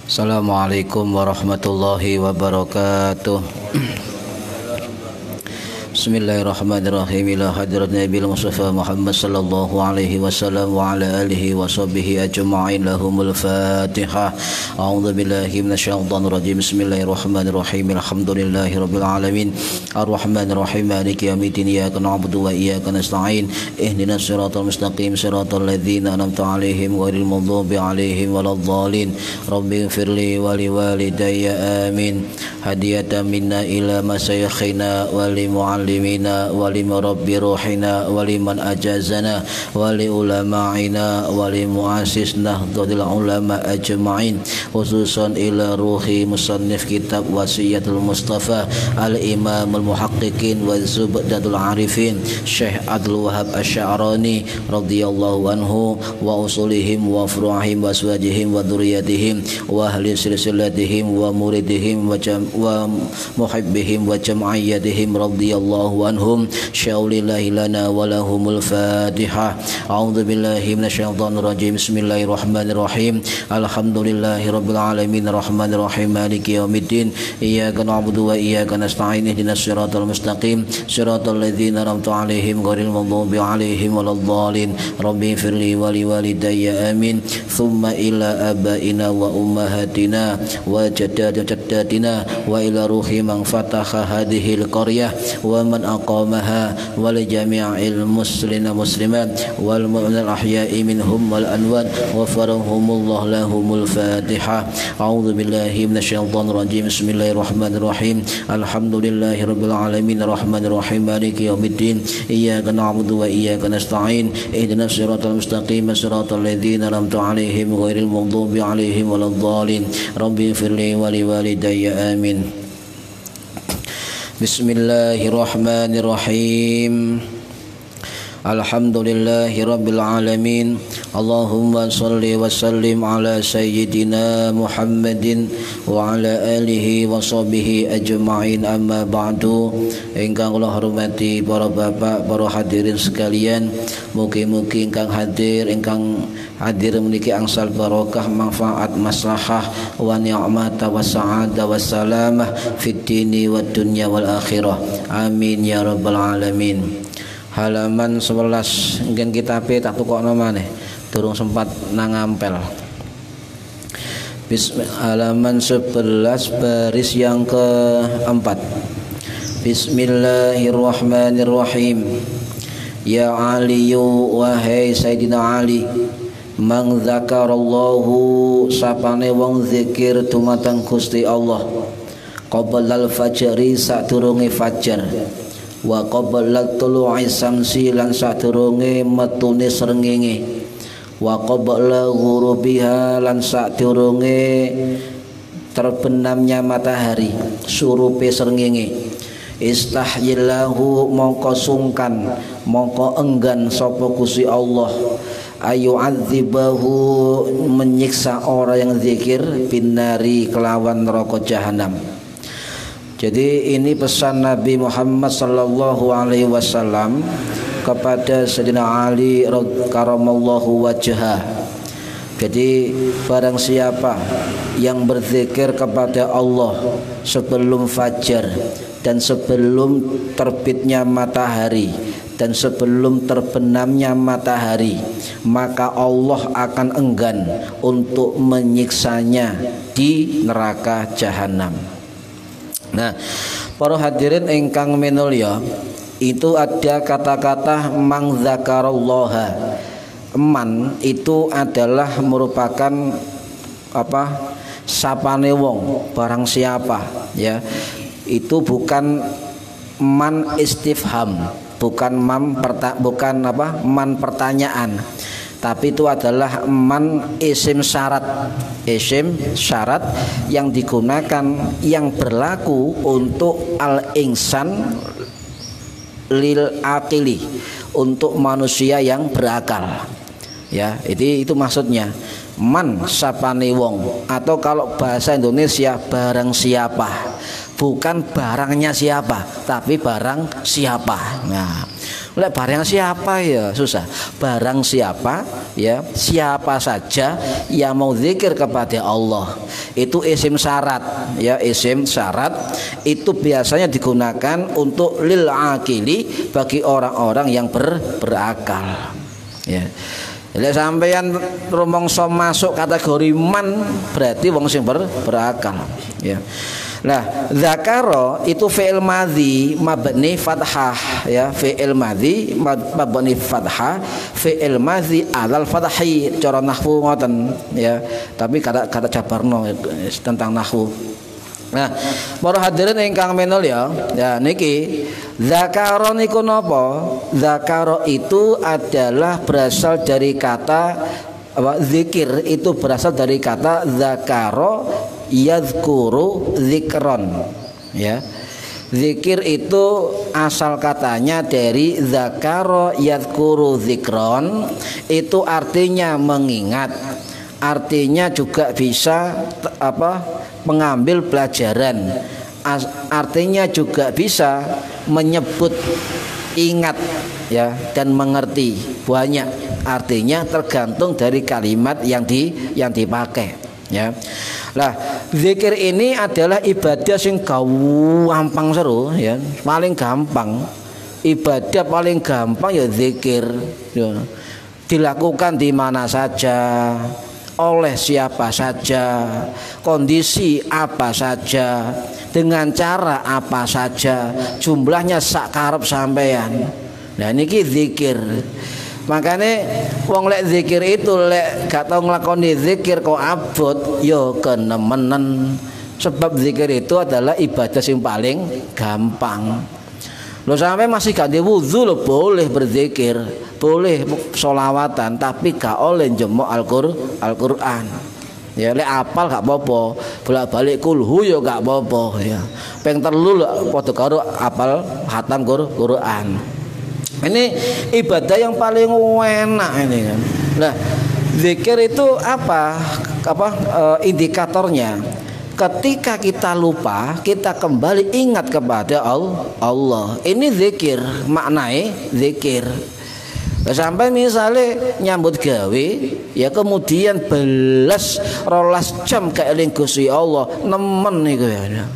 Assalamualaikum warahmatullahi wabarakatuh. Bismillahirrahmanirrahim. Ila hadrat Nabi Mustafa Muhammad sallallahu alaihi wasallam wa ala alihi wa sahbihi ajma'in. Lahumul Fatihah. A'udzu billahi minasyaitonir rajim. Bismillahirrahmanirrahim. Alhamdulillahi rabbil alamin. Arrahmanir rahim. Maliki yaumiddin. Iyyaka na'budu wa iyyaka nasta'in. Ihdinas siratal mustaqim. Siratal ladzina an'amta 'alaihim ghairil maghdubi 'alaihim waladdallin. Rabbighfirli wa liwalidayya amin. Hadiyatan minna ila masyayikhina wa limu'allimina wa limurabbi ruhina wa liman ajazana wa li ulama'ina wa li mu'assisna nahdlatul ulama ajma'in, khususan ila ruhi musannif kitab wasiyatul mustafa al-imam al-muhaqqiqin wa zubdatul arifin Syekh Abdul Wahab Asy'arani radhiyallahu anhu wa usulihim wa furu'ihim wa aswajihim wa dzurriyyatihim wa ahli silsilatihim wa muridihim wa muhibbihim wa jam'iyyatihim radhiyallahu anhum. Syaulillahi lana wa lahumul Fatihah. A'udzu billahi minasyaitonir rajim. Bismillahirrahmanirrahim. Alhamdulillahi rabbil alamin. Arrahmanir rahim. Maliki yaumiddin. Iyyaka na'budu wa iyyaka nasta'in. Ihdinas siratal mustaqim. Siratal ladzina an'amta 'alaihim ghairil maghdubi 'alaihim waladdallin. Rabbighfirli wa liwalidayya amin. Tsumma ila abaina wa ummahatina wa jaddatina wa ila ruhi man fataha hadhil qaryah wa man aqamaha wa li jami'il muslimina muslimat wal mu'minina ahya'i minhum wal anwat wa farahumullah lahumul Fatihah. A'udzu billahi minasyaitonir rajim. Bismillahirrahmanirrahim. Alhamdulillahi rabbil alamin. Arrahmanir rahim. Maliki yaumiddin. Iyyaka na'budu wa iyyaka nasta'in. Ihdinas siratal mustaqim. Siratal ladzina an'amta 'alaihim ghairil maghdubi 'alaihim waladdallin. Rabbighfirli wa liwalidayya amin. Bismillahirrahmanirrahim. Alhamdulillahi rabbil alamin. Allahumma salli wa sallim ala sayyidina Muhammadin wa ala alihi wa sahbihi ajma'in. Amma ba'du. Ingkang kula hormati para bapak, para hadirin sekalian, mugi-mugi ingkang hadir meniki angsal barokah, manfaat, maslahah wa ni'mata wa sa'adah wa salamah fid dini wad dunya wal akhirah. Amin ya rabbal alamin. Halaman 11 mungkin kitabe tak tukokno maneh durung sempat nangampel. Halaman 11 baris yang keempat. Bismillahirrahmanirrahim. Ya Ali, wahai Sayyidina Ali, mang dzakarallahu, sapane wong zikir dumateng Gusti Allah, qoblal fajri, sadurunge fajar, wa qabla tulu'i samsi, lan sadurunge metune srengenge, wa qabla ghurubiha, lan sadurunge terbenamnya matahari, surupe srengenge. Istahyillahu, mongko sungkan, mongko enggan sapa Gusti Allah, ayu adzibahu, menyiksa orang yang zikir, binari, kelawan neraka jahanam. Jadi ini pesan Nabi Muhammad sallallahu alaihi wasallam kepada Sayyidina Ali karamallahu wajhah. Jadi barang siapa yang berzikir kepada Allah sebelum fajar dan sebelum terbitnya matahari dan sebelum terbenamnya matahari, maka Allah akan enggan untuk menyiksanya di neraka jahanam. Nah, para hadirin ingkang minulya, itu ada kata-kata mang dzakarallaha. Man itu adalah merupakan sapane wong, barang siapa, ya. Itu bukan man istifham, bukan man pertanyaan, tapi itu adalah man isim syarat. Isim syarat yang digunakan, yang berlaku untuk al-insan lil aqili, untuk manusia yang berakal. Ya, itu maksudnya. Man sapane wong, atau kalau bahasa Indonesia barang siapa. Bukan barangnya siapa, tapi barang siapa. Nah, Lek barang siapa ya susah. Barang siapa ya, siapa saja yang mau zikir kepada Allah, itu isim syarat ya, isim syarat itu biasanya digunakan untuk lil akili, bagi orang-orang yang berakal ya. Lek sampeyan rumangsa masuk kategori man, berarti wong sing berakal ya. Nah, zakaro itu fi'il madhi mabni fathah ya, fi'il madhi mabni fathah, fi'il madhi alal fathi, cara nahwu ngoten ya. Tapi kata jabarno tentang nahwu. Nah, para hadirin ingkang minulya, ya niki zakaro niku napa? Zakaro itu adalah berasal dari kata zikir, itu berasal dari kata zakaro yadhkuru zikron ya. Zikir itu asal katanya dari zakaro yadhkuru zikron, itu artinya mengingat, artinya juga bisa mengambil pelajaran, artinya juga bisa menyebut ingat ya, dan mengerti. Banyak artinya tergantung dari kalimat yang dipakai ya. Lah, zikir ini adalah ibadah sing gampang seru ya, paling gampang. Ibadah paling gampang ya zikir ya. Dilakukan di mana saja, oleh siapa saja, kondisi apa saja, dengan cara apa saja, jumlahnya sak karep sampean. Nah niki zikir. Makanya wong lek zikir itu lek gak tau nglakoni zikir kok abot yo kenemenen. Sebab zikir itu adalah ibadah yang paling gampang. Lo sampai masih gak di wudu lo boleh berzikir, boleh sholawatan, tapi gak oleh njemok Al-Qur'an. Ya lek apal gak apa-apa, bolak-balik kulhu yo gak apa-apa ya. Peng telu padha karo apal khatam Qur'an. Ini ibadah yang paling enak ini kan. Nah, zikir itu apa indikatornya? Ketika kita lupa, kita kembali ingat kepada Allah. Ini zikir, maknanya zikir. Sampai misalnya nyambut gawe, ya kemudian belas rolas jam keeling Gusti Allah, nemen niku ya.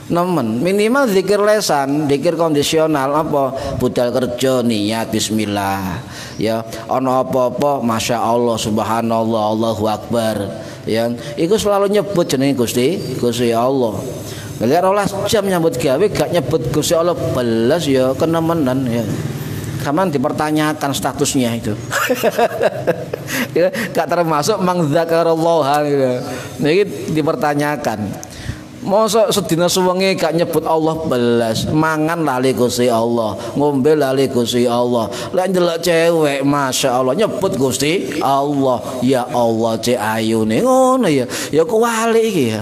Nemen minimal zikir lesan, zikir kondisional apa budal kerja niat bismillah ya, ana apa-apa masya Allah subhanallah Allahu akbar ya, iku selalu nyebut jenenge Gusti Allah. Lha rolas jam nyambut gawe gak nyebut Gusti Allah belas ya kenemenan ya. Kaman dipertanyakan statusnya itu. Ya, gak termasuk mangzakarallaha gitu. Niki dipertanyakan. Mosok sedina suwengi gak nyebut Allah belas, mangan lali Gusti Allah, ngombe lali Gusti Allah. Lek ndelok cewek masya Allah nyebut Gusti Allah, ya Allah cek ayune ngono ya. Ya kuwalik iki ya.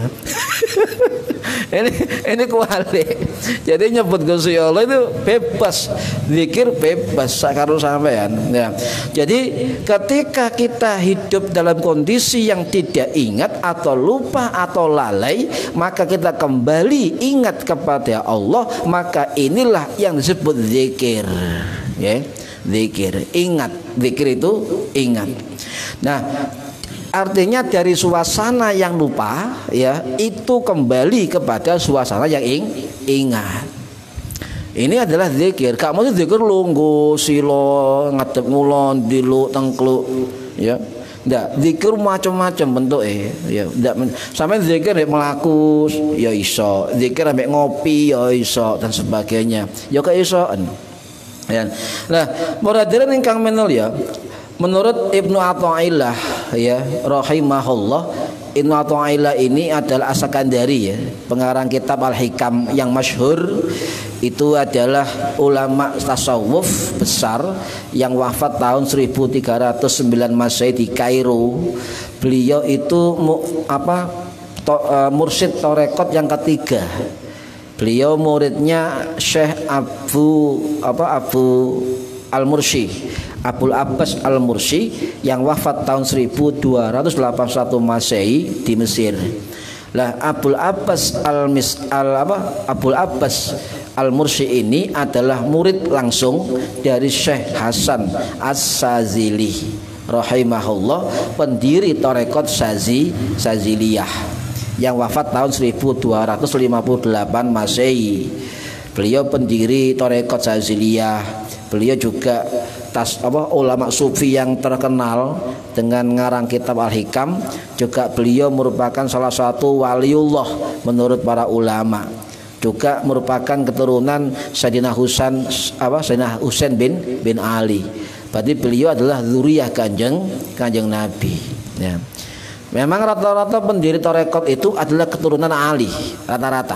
ini kuwalik. Jadi nyebut Gusti Allah itu bebas, zikir bebas sakaro sampean ya. Jadi ketika kita hidup dalam kondisi yang tidak ingat atau lupa atau lalai, maka kita kembali ingat kepada Allah, maka inilah yang disebut zikir ya. Zikir, ingat, zikir itu ingat. Nah, artinya dari suasana yang lupa ya, itu kembali kepada suasana yang ingat. Ini adalah zikir. Kamu zikir lungguh silo ngadep ngulon dilu tengkluk ya. Ndak, zikir macam-macam bentuknya ya. Ndak sampai zikir nek mlaku ya iso, zikir nek ngopi ya iso dan sebagainya. Ya keisoan. Ya. Nah, hadirin ingkang minulya, menurut Ibnu Athaillah ya rahimahullah, Ibnu Athaillah ini adalah As-Sakandari ya, pengarang kitab Al-Hikam yang masyhur. Itu adalah ulama tasawuf besar yang wafat tahun 1309 Masehi di Kairo. Beliau itu mursyid tarekat yang ketiga. Beliau muridnya Syekh Abu Al-Mursi, Abul Abbas Al-Mursi yang wafat tahun 1281 Masehi di Mesir. Lah Abul Abbas Al-Mursi ini adalah murid langsung dari Syekh Hasan As-Sazili rahimahullah, pendiri tarekat Saziliyah yang wafat tahun 1258 Masehi. Beliau pendiri Tarekat Syadziliyah. Beliau juga ulama sufi yang terkenal dengan ngarang kitab Al-Hikam. Juga beliau merupakan salah satu waliullah menurut para ulama. Juga merupakan keturunan Sayyidina Husain bin Ali. Berarti beliau adalah zuriyah kanjeng Nabi. Ya. Memang rata-rata pendiri tarekat itu adalah keturunan Ali, rata-rata.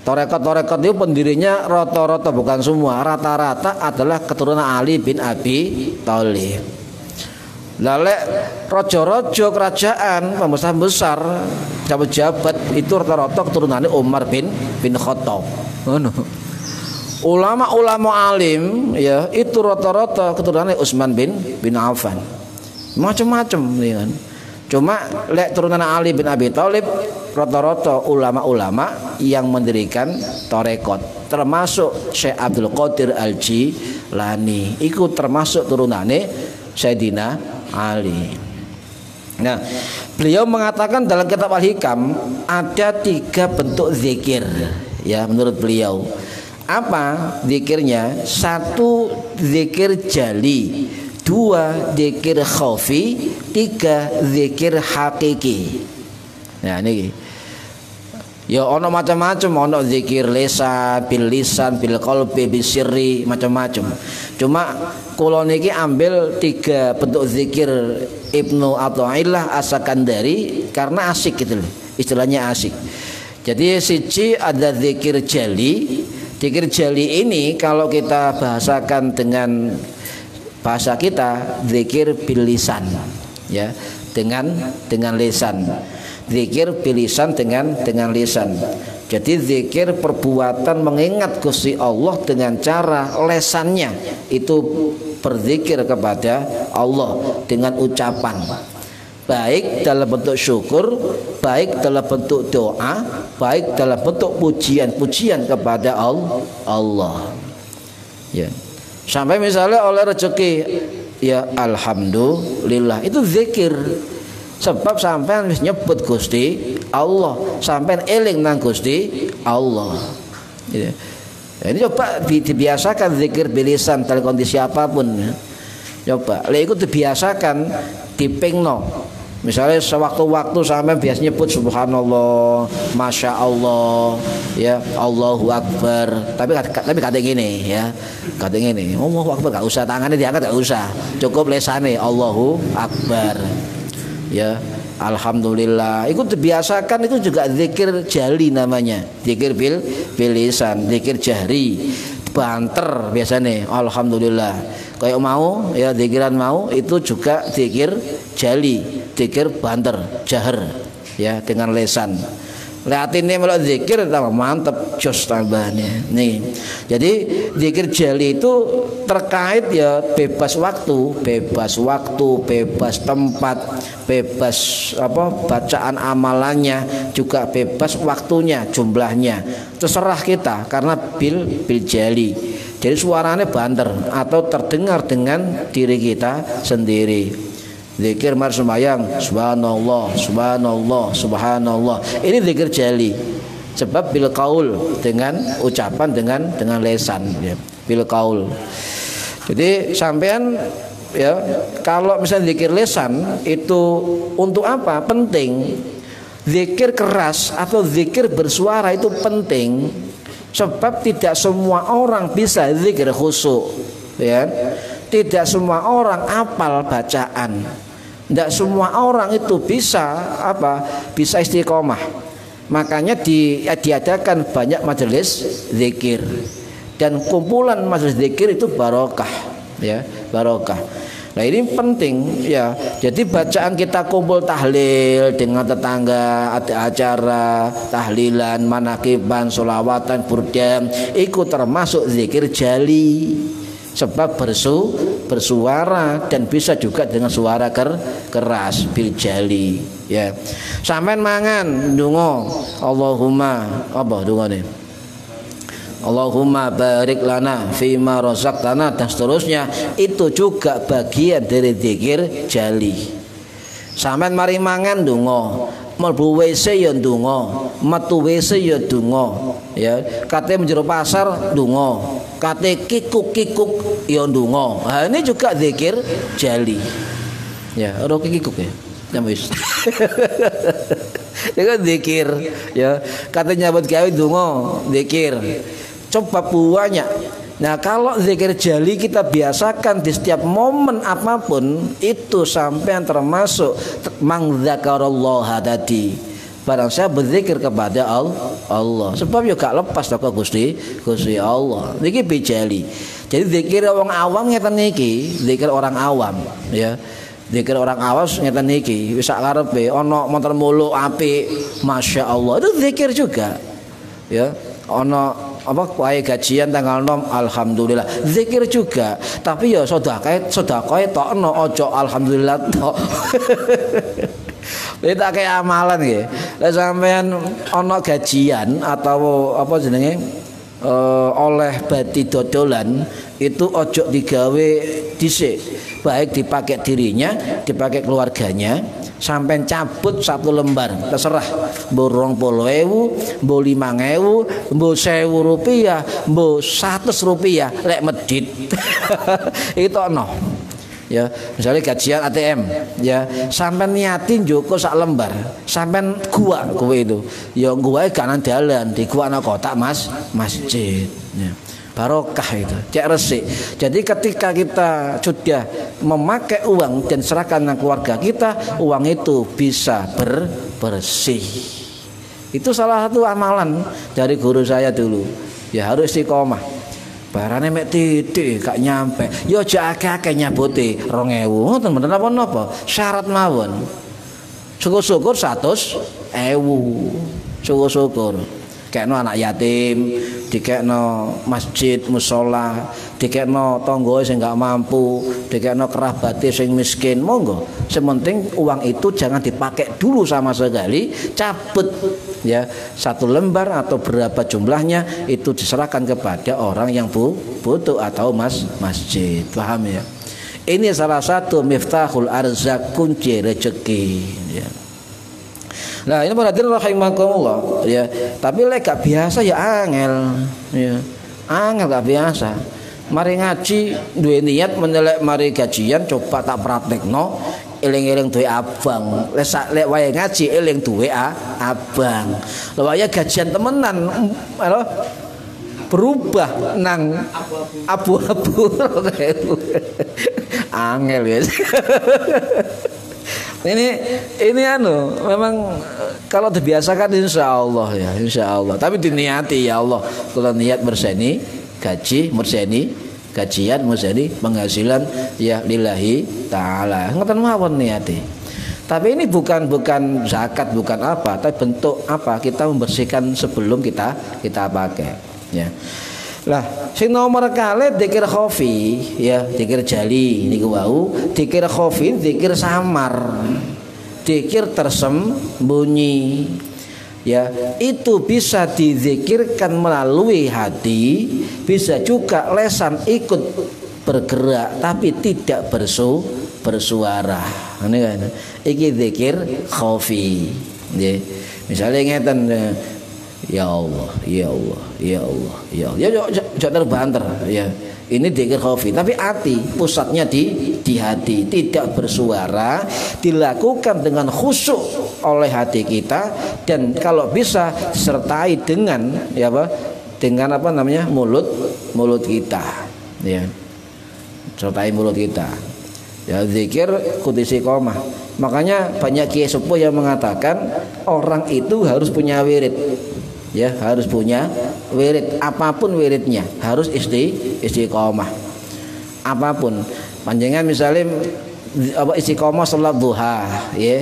Tarekat itu pendirinya rata-rata, bukan semua, rata-rata adalah keturunan Ali bin Abi Thalib. Lalek rojo-rojo kerajaan, pembesar besar, jabat-jabat itu rata-rata keturunannya Umar bin Khattab. Ulama-ulama alim ya itu rata-rata keturunannya Utsman bin Affan. Macam-macam ya kan. Cuma lek turunan Ali bin Abi Thalib rata-rata ulama-ulama yang mendirikan tarekat, termasuk Syekh Abdul Qadir Al-Jilani. Iku termasuk turunane Sayyidina Ali. Nah, beliau mengatakan dalam kitab Al-Hikam ada 3 bentuk zikir ya menurut beliau. Apa zikirnya? 1 zikir jali, 2 zikir khafi, 3 zikir hakiki. Nah ini ya ono macam-macam, ono zikir lisan, bil qalbi, bisirri, macam-macam. Cuma kula niki ambil 3 bentuk zikir Ibnu Athaillah As-Sakandari karena asik gitu loh. Istilahnya asik. Jadi siji ada zikir jali. Zikir jali ini kalau kita bahasakan dengan bahasa kita zikir bil lisan ya, dengan lisan. Zikir bil lisan dengan lisan. Jadi zikir perbuatan mengingat Gusti Allah dengan cara lesannya itu berzikir kepada Allah dengan ucapan, baik dalam bentuk syukur, baik dalam bentuk doa, baik dalam bentuk pujian kepada Allah. Ya. Sampai misalnya oleh rezeki ya alhamdulillah itu zikir. Sebab sampean wis nyebut Gusti Allah, sampean eling nang Gusti Allah. Gitu. Ini coba dibiasakan zikir bilisan dalam kondisi apapun. Coba, lek iku dibiasakan dipingno. Misalnya sewaktu-waktu sampean biasa nyebut subhanallah, masya Allah, ya Allahu Akbar. Tapi kata gini ya, kata gini, Allahu Akbar gak usah tangannya diangkat, gak usah, cukup lesane Allahu Akbar. Ya, alhamdulillah. Itu dibiasakan, itu juga zikir jali namanya, zikir bil lisan, zikir jahri, banter biasanya. Alhamdulillah. Kayak mau ya zikiran mau itu juga zikir jali, zikir banter, jahar ya dengan lesan. Lihatin ini kalau zikir tambah mantep, jos tambahnya. Nih, jadi zikir jali itu terkait ya bebas waktu, bebas tempat, bebas bacaan amalannya, juga bebas waktunya, jumlahnya. Terserah kita karena bil jali. Jadi suaranya banter atau terdengar dengan diri kita sendiri. Zikir mar sembahyang subhanallah, subhanallah, subhanallah. Ini zikir jali. Sebab bil qaul dengan ucapan dengan lesan ya. Bil qaul. Jadi sampean ya kalau misalnya zikir lesan itu untuk apa? Penting. Zikir keras atau zikir bersuara itu penting. Sebab tidak semua orang bisa zikir khusyuk ya. Tidak semua orang apal bacaan. Tidak semua orang itu bisa bisa istiqomah. Makanya diadakan banyak majelis zikir. Dan kumpulan majelis zikir itu barokah ya, barokah. Nah ini penting ya. Jadi bacaan kita kumpul tahlil dengan tetangga, ada acara tahlilan, manakiban, sholawatan, burdan, ikut termasuk zikir jali. Sebab bersuara dan bisa juga dengan suara keras bil jali ya. Sampean mangan ndonga Allahumma apa dungane? Allahumma barik lana fima razaqtana dan seterusnya, itu juga bagian dari zikir jali. Sampean mari mangan ndonga mlebu WC ya ndonga, metu WC ya ndonga, ya. Kate menjero pasar ndonga, kate kikuk-kikuk ya ndonga. Nah, ini juga zikir jali. Ya, ora kikuk ya. Ya wis. Itu zikir, ya. Kate nyabut gawe ndonga, zikir. Coba banyak. Nah, kalau zikir jali kita biasakan di setiap momen apapun, itu sampai yang termasuk mangdzakarallaha tadi. Barang saya berzikir kepada Allah. Sebab yo gak lepas teko Gusti Allah. Niki bijali. Jadi zikir orang awam ngeten niki, zikir orang awam, ya. Zikir orang awam ngeten niki, wis sak karepe ana montor muluk apik, masyaallah. Itu zikir juga. Ya, ana apa wae gajian tanggal 6 alhamdulillah zikir juga, tapi ya sedekah tokno ojo alhamdulillah tok. Kita kayak amalan nggih. Lah sampean ana gajian atau apa jenenge oleh bati dodolan itu ojo digawe dhisik, baik dipakai dirinya, dipakai keluarganya. Sampai cabut 1 lembar terserah, mbo 20.000, mbo 5.000, mbo 1.000 rupiah, mbo 100 rupiah lek medit. Itu ono. Ya, misalnya gajian ATM, ya, sampai niatin joko sak lembar, sampai gua itu, ya gua kanan dalan di gua ana kotak masjid. Ya. Barokah itu, cek resik. Jadi ketika kita sudah memakai uang dan serahkan ke keluarga kita, uang itu bisa bersih. Itu salah satu amalan dari guru saya dulu. Ya harus istiqomah. Barane mek titik gak nyampe. Yo aja akeh-akeh nyabuti 2.000. Ngoten bener napa-napa. Syarat mawon. Syukur-syukur 100.000. Syukur-syukur. Dikekno anak yatim, dikekno masjid mushola, dikekno tangga sing gak mampu, dikekno kerabate sing miskin, monggo. Sementing uang itu jangan dipakai dulu sama sekali, cabut ya 1 lembar atau berapa jumlahnya itu diserahkan kepada orang yang butuh atau masjid. Paham ya? Ini salah satu miftahul arzak, kunci rezeki ya. Nah ini perhatian rahimakumullah ya. Tapi lek gak biasa ya angel ya. Angel gak biasa. Mari ngaji duwe niat menelek mari gajian coba tak praktekno eling-eling duwe abang. Lek wae ngaji eling duwe abang. Lek wae gajian temenan berubah nang abu-abu. Angel ya. Ini memang kalau dibiasakan insya Allah ya, insya Allah. Tapi diniati ya Allah, kalau niat merseni gaji, merseni gajian, merseni penghasilan ya lillahi ta'ala. Ngoten mawon niati. Tapi ini bukan zakat, bukan apa, tapi bentuk apa kita membersihkan sebelum kita pakai. Ya. Lah, sing nomor kali dzikir khafi ya, dzikir jali niku wau, dzikir khafi, dzikir samar. Dzikir tersembunyi. Ya, itu bisa dizikirkan melalui hati, bisa juga lesan ikut bergerak tapi tidak bersuara. Ini kan. Iki dzikir khafi. Nggih. Misale ngeten ya Allah, ya Allah, ya Allah, ya Allah. Ya jangan terbanter ya. Ini dzikir khafi, tapi hati pusatnya di hati, tidak bersuara, dilakukan dengan khusyuk oleh hati kita dan kalau bisa sertai dengan ya apa? Dengan apa namanya? mulut kita. Ya. Sertai mulut kita. Ya zikir kudu istiqomah. Makanya banyak kiai sepuh yang mengatakan orang itu harus punya wirid. Ya harus punya wirid, apapun wiridnya harus istiqomah. Apapun panjenengan misalnya apa istiqomah salat duha ya.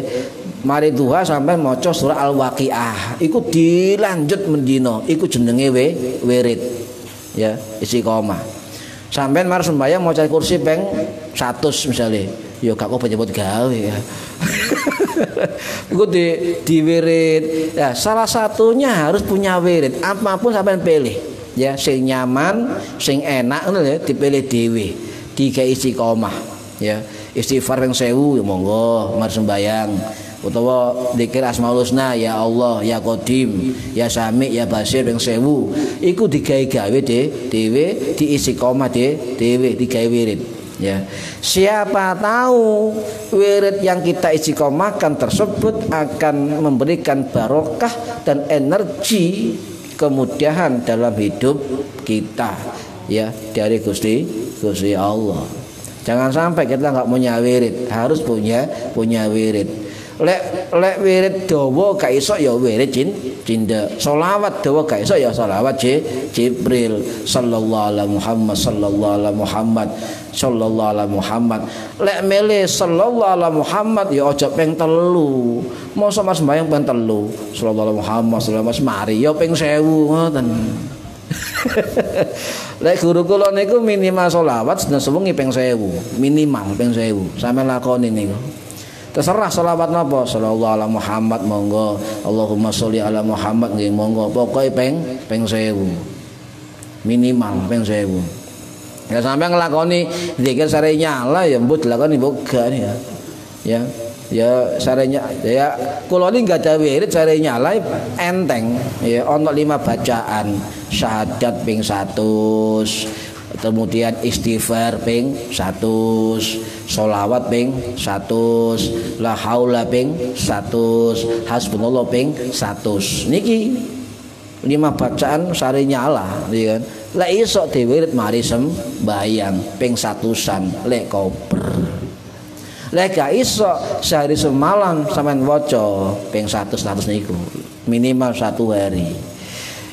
Mari duha sampai maca surah Al-Waqiah iku dilanjut mendino iku jenenge wirid ya istiqomah. Sampeyan mar sembahyang maca kursi peng 100 misalnya ya gak kok nyebut gawe ya. Iku di wirid. Ya, salah satunya harus punya wirid. Apapun sampean pilih. Ya, sing nyaman, sing enak ngono ya dipilih dhewe. Digawe istiqomah. Ya, istighfar ping 1000 ya monggo mar sembayang. utawa zikir Asmaul Husna, ya Allah, ya Qadim, ya Sami, ya Basir ping 1000 iku digawe-gawe dhewe, diistiqomah dhewe, digawe wirid. Ya, siapa tahu wirid yang kita istiqomahkan tersebut akan memberikan barokah dan energi kemudahan dalam hidup kita, ya, dari Gusti Allah. Jangan sampai kita nggak punya wirid, harus punya wirid. Lek wirid dawa gak iso ya wirid cinta. Sholawat dawa gak iso ya sholawat Jibril sallallahu alaihi Muhammad sallallahu alaihi Muhammad sallallahu alaihi Muhammad. Lek mele sallallahu alaihi Muhammad ya aja ping 3. Mosok Mas mbayang ping 3 sallallahu alaihi Muhammad sallallahu alaihi mari ya ping 1000 ngoten. Lek guru kula niku minimal sholawat sewengi ping 1000, minimal ping 1000. Sampe lakoni niku. Terserah sholawat napa, sallallahu alaihi Muhammad monggo, Allahumma sholli ala Muhammad nggih monggo, pokoke ping 1000. Minimal ping 1000. Ya sampai nglakoni zikir sare nyala ya mbok dilakoni mbok gak ya. Ya sarenya ya kula ini enggak ada wirid sare nyala enteng ya, ono 5 bacaan, syahadat ping 100, kemudian istighfar ping 100, sholawat ping 100, la haula ping 100, hasbunallah ping 100. Niki 5 bacaan sare nyala, ya kan. Lek iso diwirid mari sembayang ping 100-an lek koper. Lek gak iso sehari semalam sampean waca ping 100 niku minimal 1 hari.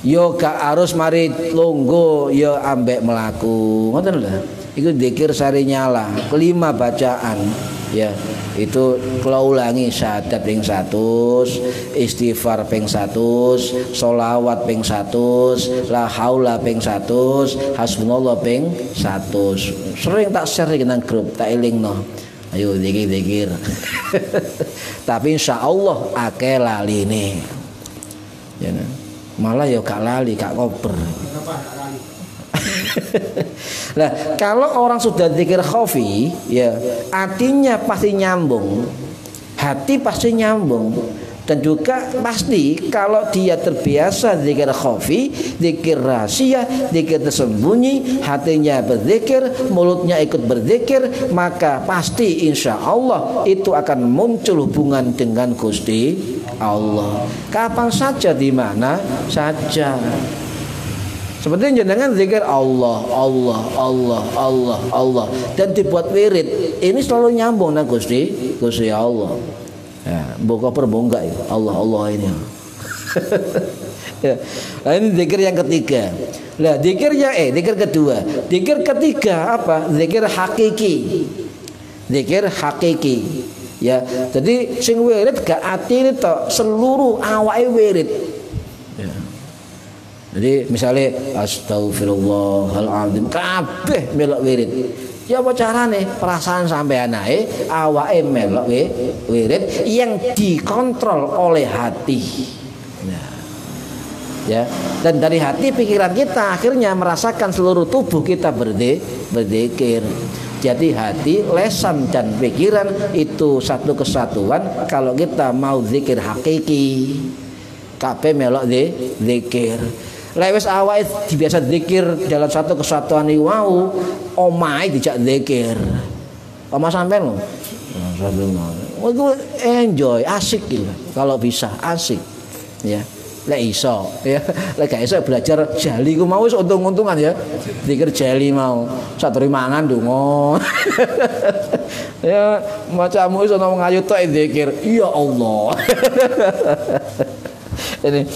Yo gak harus mari longgo yo ambek melaku, ngoten lho. Iku zikir sari nyala, 5 bacaan ya. Itu kula ulangi, syahadat ping 100, istighfar ping 100, sholawat ping 100, la haula ping 100, hasbunallah ping 100. Sering tak share nang grup, tak elingno. Ayo zikir. Tapi insyaallah akeh laline. Ya. Malah ya gak lali, gak koper. Nah, kalau orang sudah zikir khafi, ya hatinya pasti nyambung, hati pasti nyambung, dan juga pasti kalau dia terbiasa zikir khafi, zikir rahasia, zikir tersembunyi, hatinya berzikir, mulutnya ikut berzikir, maka pasti insya Allah itu akan muncul hubungan dengan Gusti Allah. Kapan saja, di mana saja. Seperti jenengan zikir Allah, Allah, Allah, Allah, Allah, dan dibuat wirid, ini selalu nyambung dengan Gusti Allah. Ya, buka perbongga ya, Allah, Allah ini. Ya. Nah, ini zikir yang ketiga. Nah, zikir kedua. Zikir ketiga apa? Zikir hakiki. Zikir hakiki. Ya, jadi sing wirid gak atine tok, seluruh awake wirid. Ya. Jadi misalnya astagfirullahaladzim kabeh melok wirid. Ya apa carane? Perasaan sampean ae awake melok wirid yang dikontrol oleh hati. Nah. Ya, dan dari hati pikiran kita akhirnya merasakan seluruh tubuh kita berzikir. Jadi hati, lesan dan pikiran itu satu kesatuan. Kalau kita mau zikir hakiki, kabeh melok zikir. Lewes awake biasa zikir dalam satu kesatuan iki wau, omahe dijak zikir. Omah sampean lho. Itu enjoy, asik gitu. Kalau bisa asik. Ya. Lek iso, ya. Lek gak iso belajar jali ku mau wis untung-untungan ya. Zikir jali mau. Saturi mangan ndonga. Ya, macamu iso ngomong ayu tok zikir. Ya Allah. Ini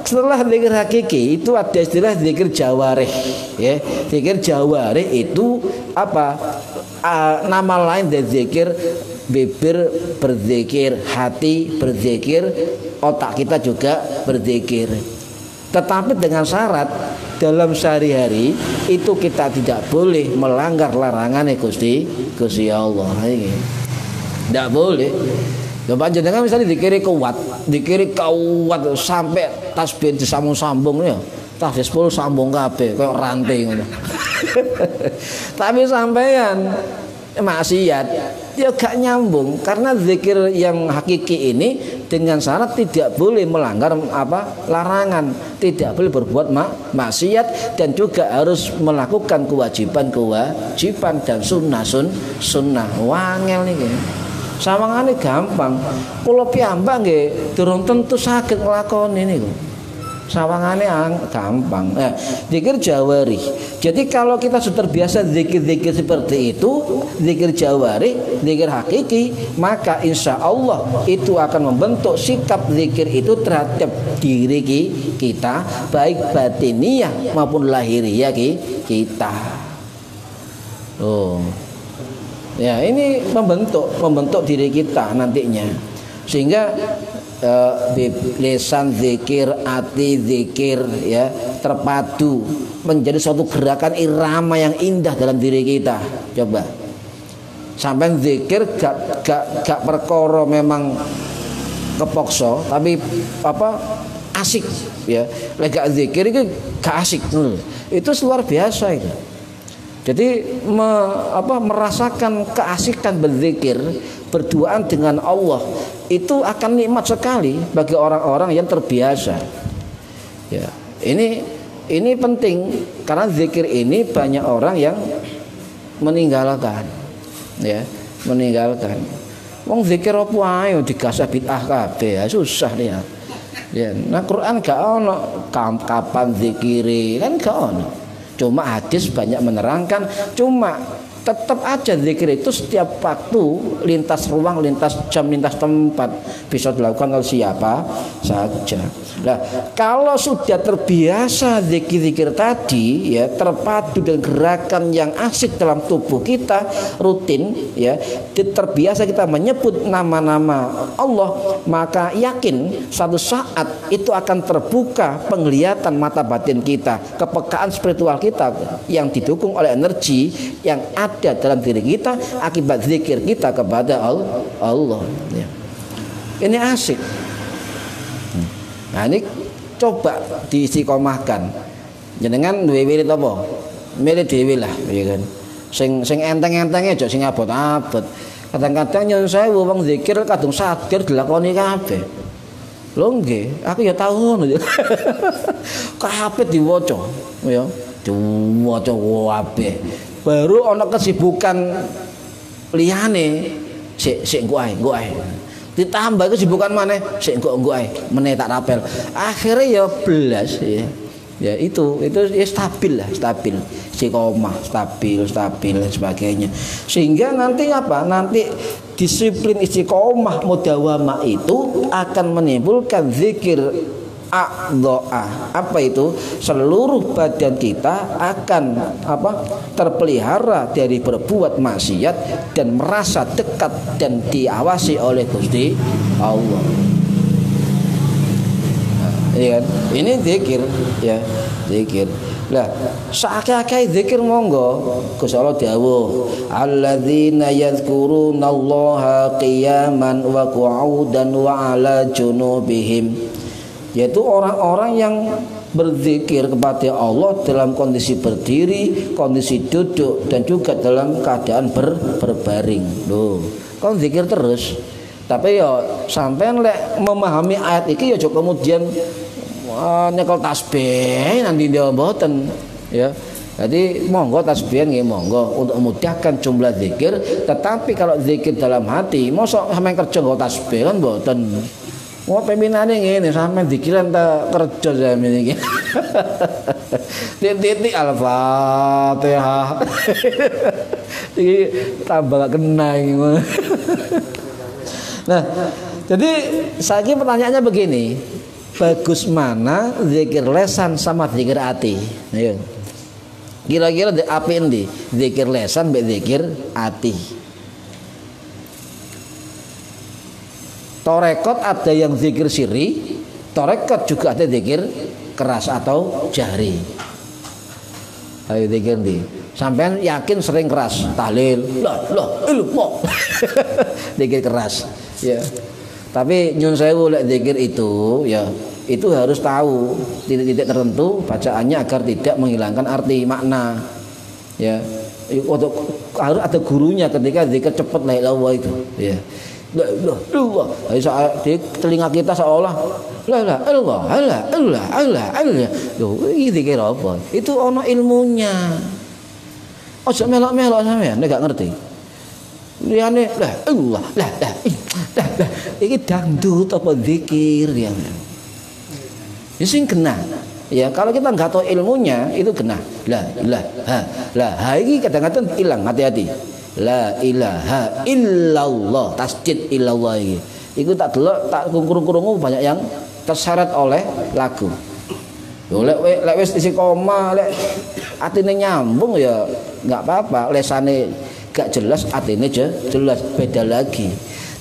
setelah zikir hakiki itu ada istilah zikir jawarih, ya. Zikir jawarih itu apa? Nama lain dari zikir, bibir berzikir, hati berzikir, otak kita juga berzikir. Tetapi dengan syarat dalam sehari-hari itu kita tidak boleh melanggar larangan Gusti Allah. Tidak boleh. Ya panjenengan misalnya dikiri kuat sampai tasbih disambung-sambung ya. Tasbih 10 sambung kabeh koyo ranting ngono. Tapi sampean maksiat, ya gak nyambung. Karena zikir yang hakiki ini dengan syarat tidak boleh melanggar larangan, tidak boleh berbuat maksiat, dan juga harus melakukan kewajiban dan sunnah. Wangel niki. Sawangane gampang. Kula piyambak nggih durung tentu saged nglakoni niku. Sawangane gampang. Zikir jawari. Jadi kalau kita sudah terbiasa zikir-zikir seperti itu, zikir jawari, zikir hakiki, maka insya Allah itu akan membentuk sikap zikir itu terhadap diri kita, baik batiniyah maupun lahiriah kita. Oh, ya ini membentuk diri kita nantinya, sehingga lisan zikir, hati zikir, ya terpadu menjadi suatu gerakan irama yang indah dalam diri kita. Coba sampai zikir gak perkara memang kepokso, tapi asik, ya. Lega zikir itu gak asik, itu luar biasa itu. Jadi merasakan keasikan berzikir, berduaan dengan Allah, itu akan nikmat sekali bagi orang-orang yang terbiasa. Ya, ini penting karena zikir ini banyak orang yang meninggalkan, ya, meninggalkan. Wong zikir apa ae digasah bid'ah kabeh, ya susah dia. Ya, nah Quran gak ono kapan zikiri, kan gak ono. Cuma hadis banyak menerangkan, cuma tetap aja zikir itu setiap waktu, lintas ruang, lintas jam, lintas tempat bisa dilakukan oleh siapa saja. Nah, kalau sudah terbiasa zikir-zikir tadi, ya terpadu dengan gerakan yang asik dalam tubuh kita, rutin, ya terbiasa kita menyebut nama-nama Allah, maka yakin suatu saat itu akan terbuka penglihatan mata batin kita, kepekaan spiritual kita yang didukung oleh energi yang ada dalam diri kita akibat zikir kita kepada Allah. Ya. Ini asik. Nah ini coba diistiqomahkan. Jenengan duwe wirid apa? Milih dhewe lah, ya kan. Sing enteng-entenge aja sing abot-abot. Kadang-kadang nyun sewu wong zikir kadung sadar dilakoni kabeh. Lho nggih, aku ya tau ngono ya. Kabeh diwaca, ya. Diwaca kabeh. Baru ana kesibukan liyane sik engko ae. Ditambah kesibukan maneh sik engko ae meneh tak rapel. Akhirnya ya blas ya. Ya itu ya stabil lah, stabil. Istiqomah, stabil dan sebagainya. Sehingga nanti Nanti disiplin istiqomah mudawamah itu akan menimbulkan zikir a'dha'ah. Apa itu? Seluruh badan kita akan terpelihara dari berbuat maksiat dan merasa dekat dan diawasi oleh Gusti Allah. Ya kan? Ini zikir, ya, zikir. Lah, sakake zikir monggo Gusti Allah dawuh, alladzina yadhkurunallaha qiyaman wa qu'udan wa 'ala junubihim. Yaitu orang-orang yang berzikir kepada Allah dalam kondisi berdiri, kondisi duduk, dan juga dalam keadaan berbaring. Loh, kon zikir terus. Tapi ya sampean lek memahami ayat iki ya aja kemudian nyekel tasbih nanti dia mboten, ya. Jadi monggo tasbih nggih monggo untuk memudahkan jumlah zikir, tetapi kalau zikir dalam hati mosok sampean kerja nggo tasbih kan mboten. Wah pimpinane ngene sampean zikiran ta kerja sampean iki. Titik Al-Fatihah. Iki tambah gak kena iki. Nah, jadi saya pertanyaannya begini, bagus mana zikir lesan sama zikir hati? Ayo. Kira-kira apa endi? Zikir lesan mbek zikir hati. Torekot ada yang zikir sirri, torekot juga ada zikir keras atau jahri. Ayo zikir di. Sampean yakin sering keras tahlil, ilmu. Zikir keras. Ya. Tapi nyun sewu lek zikir itu, ya, itu harus tahu titik-titik tertentu bacaannya agar tidak menghilangkan arti makna. Ya. Untuk harus ada gurunya ketika zikir cepat la ilaha illallah itu, ya. La ilaha illallah. Di telinga kita seolah la ilaha illallah, Allah. Loh, iki zikir apa? Itu ono ilmunya. Ojo melok-melok sampean nek gak ngerti. Liyane la Allah, la. Iki dangdut apa zikir ya. Ya sing kena. Ya, kalau kita nggak tahu ilmunya itu kena. La ilaha. La iki kadang-kadang hilang, hati-hati. La ilaha illallah, tasdid illallah iki. Iku tak delok, tak kurung-kurungu banyak yang terseret oleh lagu. Yo lek wis isi koma, lek atine nyambung ya nggak apa-apa, lesane gak jelas atine jelas, beda lagi.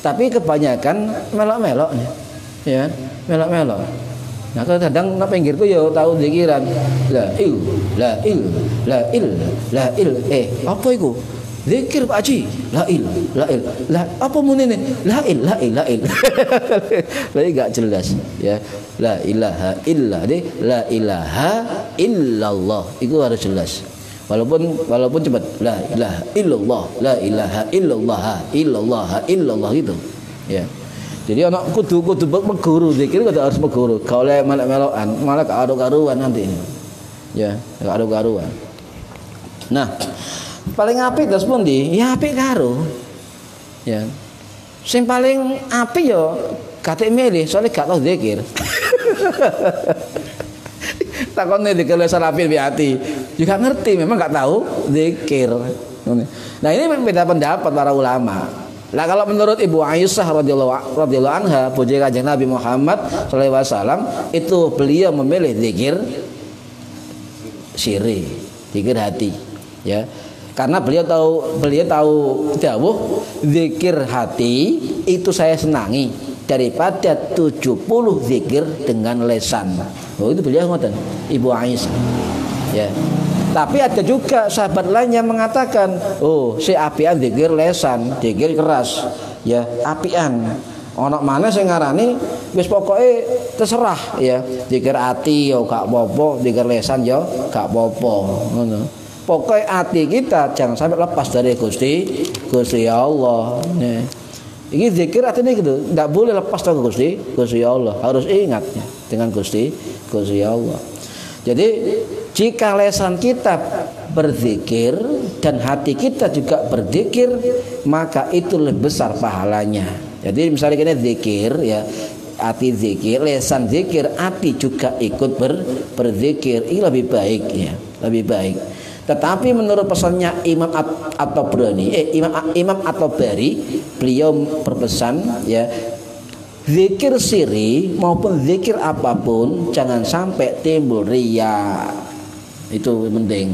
Tapi kebanyakan melok-melok ya, melok-melok. Nah kadang nang pinggirku ya tahu zikiran la il apa iku zikir Pak Haji la il apa munine la il lagi gak jelas ya la ilaha illa la ilaha illallah itu harus jelas walaupun cepat la ilaha illallah itu ya. Jadi anak kudu meguru zikir kudu harus meguru. Kalau melok-melokan malah karo-karuan nanti. Ya, karo-karuan. Nah, paling apik terus pundi? Ya apik karo. Ya. Sing paling apik yo katik milih soalnya gak tau zikir. Takone zikir salafin bi hati. Juga ngerti memang gak tahu zikir. Nah, ini beda pendapat para ulama. Nah kalau menurut Ibu Aisyah radhiyallahu anha, puji Kanjeng Nabi Muhammad sallallahu alaihi wasallam, itu beliau memilih zikir siri, zikir hati, ya. Karena beliau tahu dawuh zikir hati itu saya senangi daripada 70 zikir dengan lesan. Oh itu beliau ngoten, Ibu Aisyah. Ya. Tapi ada juga sahabat lain yang mengatakan, oh si apian zikir lesan, zikir keras, ya apian. Ono mana sing ngarani wis pokoke terserah ya, zikir ati yo gak apa-apa, zikir lesan yo gak apa-apa, ngono. Pokoke ati kita jangan sampai lepas dari Gusti Allah. Nih. Ini zikir artinya gitu, tidak boleh lepas dari Gusti Allah, harus ingat ya, dengan Gusti Allah. Jadi jika lesan kita berzikir dan hati kita juga berzikir, maka itu lebih besar pahalanya. Jadi misalnya kita zikir ya, hati zikir, lesan zikir, hati juga ikut berzikir, ini lebih baik ya, lebih baik. Tetapi menurut pesannya Imam At-Tabari, beliau berpesan ya, zikir siri maupun zikir apapun jangan sampai timbul riya. Itu penting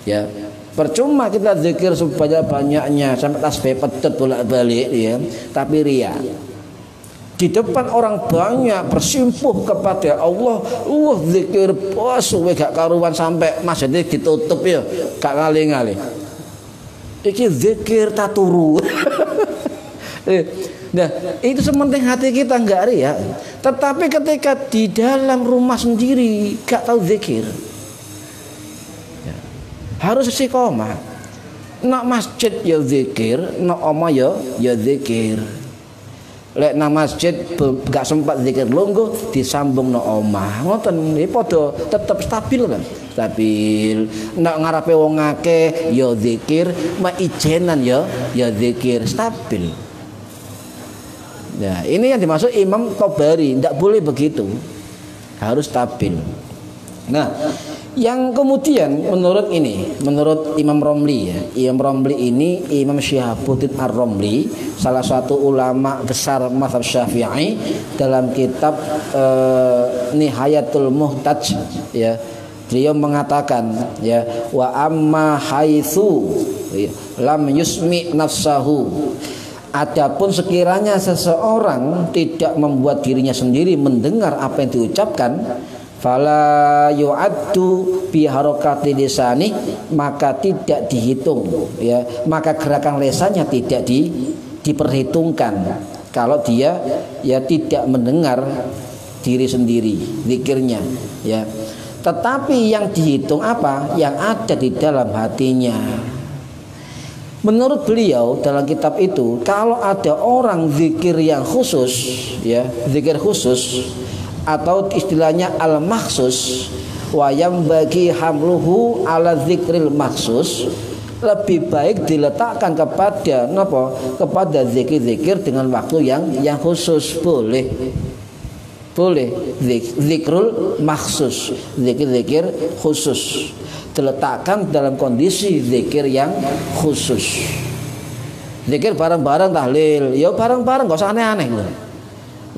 ya. Percuma kita zikir sebanyak-banyaknya sampai tasbih pedet bolak-balik ya, tapi riya. Di depan orang banyak bersimpuh kepada Allah, zikir suwe gak karuan sampai masjidnya ditutup ya, gak ngali-ngali. Iki zikir taturu. Nah, itu sementing hati kita enggak riya. Tetapi ketika di dalam rumah sendiri gak tahu zikir, ya, harus istiqomah. Nak masjid ya zikir, nak omah ya zikir. Lek nang masjid gak sempat zikir lungguh disambung nak omah. Ngoten iki padha tetep stabil kan. Stabil. Nak ngarepe wong akeh ya zikir, mak ijenan ya zikir, stabil. Nah, ini yang dimaksud Imam Tabari, tidak boleh begitu, harus stabil. Nah, yang kemudian menurut Imam Romli ya, Imam Romli ini Imam Syihabuddin Ar-Romli, salah satu ulama besar mazhab Syafi'i, dalam kitab Nihayatul Muhtaj ya, beliau mengatakan ya, wa amma haitsu lam yusmi nafsahu. Adapun sekiranya seseorang tidak membuat dirinya sendiri mendengar apa yang diucapkan, fala yu'addu bi harakati lisani, maka tidak dihitung ya, maka gerakan lesannya tidak diperhitungkan kalau dia ya tidak mendengar diri sendiri zikirnya ya. Tetapi yang dihitung apa? Yang ada di dalam hatinya. Menurut beliau dalam kitab itu, kalau ada orang zikir yang khusus, ya, zikir khusus atau istilahnya al-maksus, wayam bagi hamluhu ala zikril maksus, lebih baik diletakkan kepada apa? Kepada zikir-zikir dengan waktu yang khusus. Boleh zikrul maksus, zikir-zikir khusus diletakkan dalam kondisi zikir yang khusus. Zikir bareng-bareng tahlil, ya bareng-bareng, gak usah aneh-aneh lho.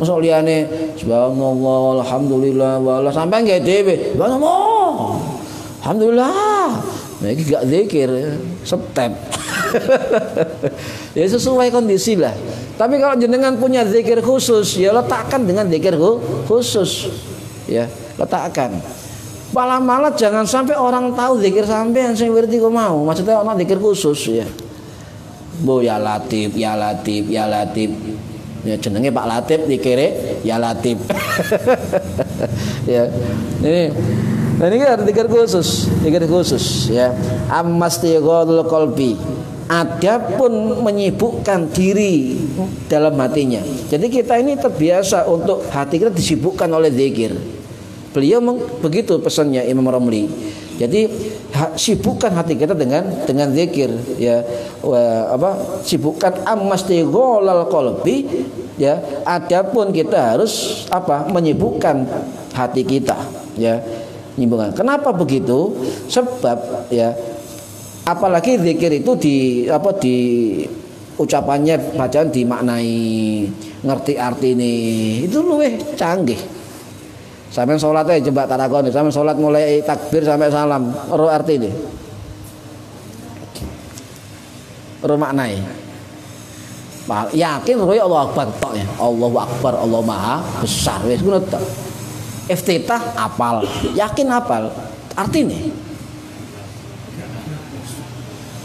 Mosok liyane subhanallah alhamdulillah wala sampai nggih dhewe. Subhanallah. Alhamdulillah. Nah iki gak zikir, step. Ya sesuai kondisi lah. Tapi kalau jenengan punya zikir khusus, ya letakkan dengan zikir khusus. Ya, letakkan. Malah jangan sampai orang tahu zikir sampean sing wirdi kok mau. Maksudnya ana zikir khusus ya. Bo ya Latif, ya Latif, ya Latif. Ya jenenge Pak Latif dikire ya Latif. Ya. Ini kan zikir khusus ya. Ammastighadul qalbi. Adapun menyibukkan diri dalam hatinya. Jadi kita ini terbiasa untuk hati kita disibukkan oleh zikir. Beliau begitu pesannya Imam Ramli. Jadi sibukkan hati kita dengan zikir ya. Sibukkan ammastighadul qalbi ya. Adapun kita harus menyibukkan hati kita ya. Nyambungan. Kenapa begitu? Sebab ya apalagi zikir itu di ucapannya bacaan dimaknai, ngerti arti ini itu luwih canggih. Sampai sholat aja coba tarakoni, sampai sholat mulai takbir sampai salam, roh arti ini, roh maknai. Yakin roh Allah Akbar tok ya, Allahu Akbar, Allah Maha Besar. Wis ngono tok. Iftitah apal, yakin apal, artinya.